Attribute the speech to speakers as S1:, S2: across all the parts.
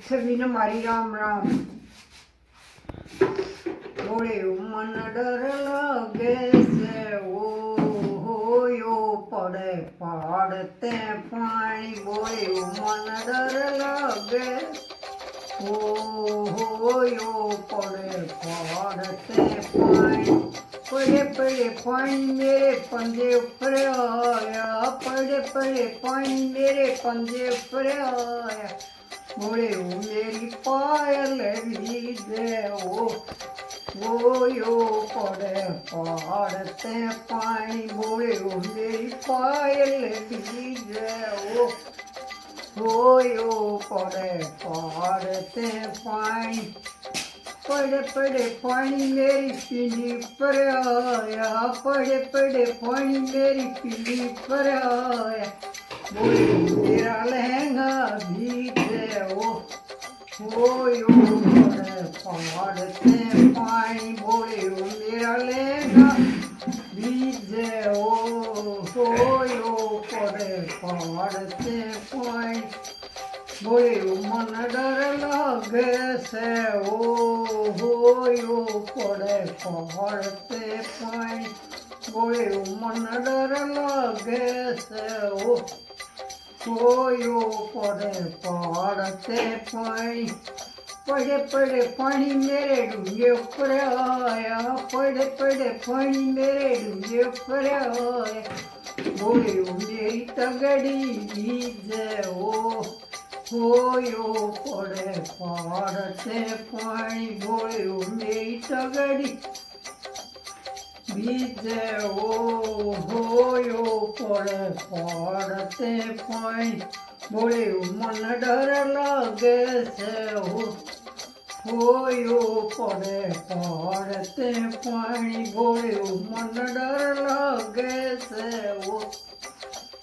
S1: સભીને મારી રામ રામ. બોલે મન ડર લાગે છે ઓ હોયો પડે પાડતે પાણી. બોલે મન ડર લાગે ઓ હોયો પડે પાડતે પાણી. પડે પડે પાણી મેરે પંજે ઉપર આયા, પડે પડે પાણી મેરે પંજે ઉપર આયા. બોલે મેરી પાयल વીજે ઓ હોયો પડે પાડતે પાણી. બોલે મેરી પાयल વીજે ઓ હોયો પડે પાડતે પાણી. પડે પડે પાણી મેરી પીલી પર આયા, પડે પડે પાણી મેરી પીલી પર આયા. બોલે મેરા લહેંગા ભીગે ઓ હોયો પડે પાડતે પાણી. બોલે મેરા લહેંગા ભીગે ઓ હોયો પડે પાડતે પાણી. બોલે મન ડર લાગે છે ઓ હોયો પડે પાડતે પાણી. બોલે મન ડર લાગે છે ઓ હોયો પડે પાડતે પાણી. પડે પડે પાણી મેરે ડુંગે ઉપર આયા, પડે પડે પાણી મેરે ડુંગે ઉપર આયા. બોલે મેરી તગડી ભીજે ઓ હોયો પડે પાડતે પાણી. બોલે મેરી તગડી ભીજે ઓ હોયો પડે પાડતે પાણી. બોલે મન ડર લાગે છે ઓ હોયો પડે પાડતે પાણી. બોલે મન ડર લાગે છે ઓ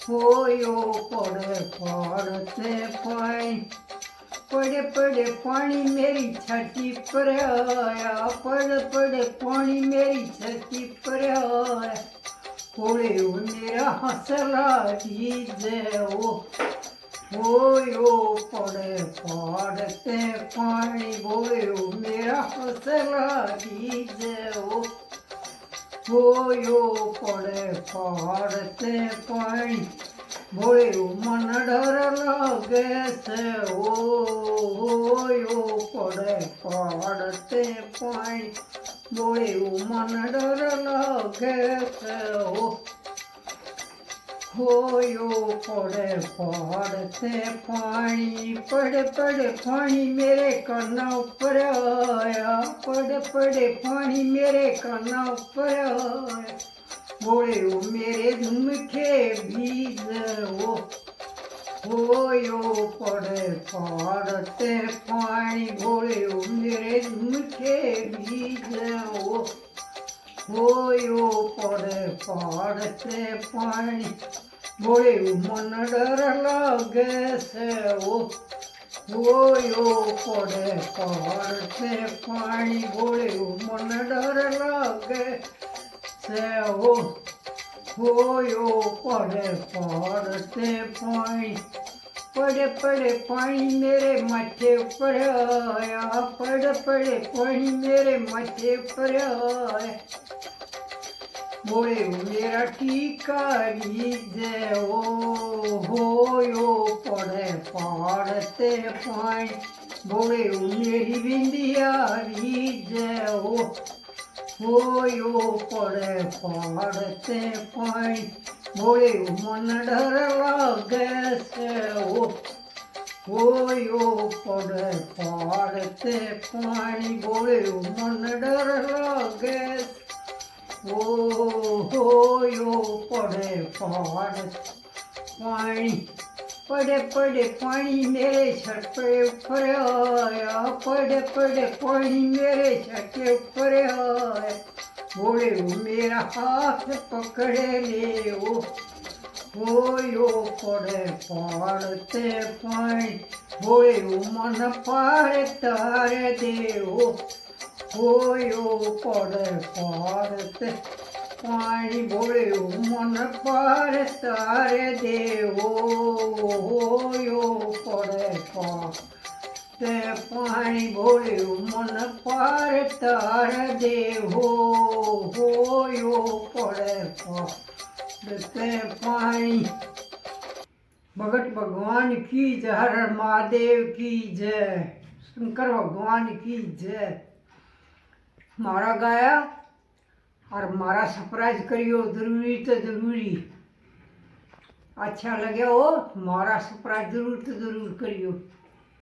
S1: હોયો પડે પાડતે પાણી. પડે પડે પાણી મેરી છાતી પર આયા, પડે પડે પાણી મેરી છાતી પર આયા. બોલે મેરા હસલા ભીજે ઓ હોયો પડે પાડતે પાણી. બોલે મેરા હસલા ભીજે ઓ હોયો પડે પાડતે પાણી. બોલે મન ડર લાગે છે ઓ હોયો પડે પાડતે પાણી. બોલે મન ડર લાગે છે ઓ હોયો પડે પાડતે પાણી. પડે પડે પાણી મેરે કના ઉપર આયા, પડે પડે પાણી મેરે કના ઉપર આયા. બોલે મેરે ઝુમકે ભીજે ઓ હોયો પડે પાડતે પાણી. બોલે મેરે ઝુમકે ભીજે ઓ હોયો પડે પાડતે પાણી. બોલે મન ડર લાગે છે ઓ હોયો પડે પાડતે પાણી. બોલે મન ડર લાગે છે ઓ હોયો પડે પાડતે પાણી. પડે પડે પાણી મેરે માથે ઉપર આયા, પડે પડે પાણી મેરે માથે ઉપર આયા. બોલે મેરા ટીકા ભીજે ઓ હોયો પડે પાડતે પાણી. બોલે મેરી બિંદિયા ભીજે ઓ હોયો પડે પાડતે પાણી. બોલે મન ડર લાગે છે ઓ હોયો પડે પાડતે પાણી. બોલે મન ડર લાગે ઓ હોયો પડે પાડતે પાણી. પડે પડે પાણી મેરે છતે ઉપર આયા, પડે પડે પાણી મેરે છતે ઉપર આયા. બોલે મેરા હાથ પકડે લે ઓ હોયો પડે પાડતે પાણી. બોલે મન પાડે તારે દે ઓ હોયો પડે પાડતે પાણી. બોલે મન પાડે તારે દે ઓ હોયો પડે તે પાણી ભોળ્યું મન પાર તાર દેહો હોયો પડે પડતે પાણી। भगत भगवान की जय, हर हर महादेव की जय, शंकर भगवान की जय। मारा गाया और मारा सरप्राइज करियो जरूरी तो जरूरी। अच्छा लगे हो मारा सरप्राइज जरूर तो जरूर करियो।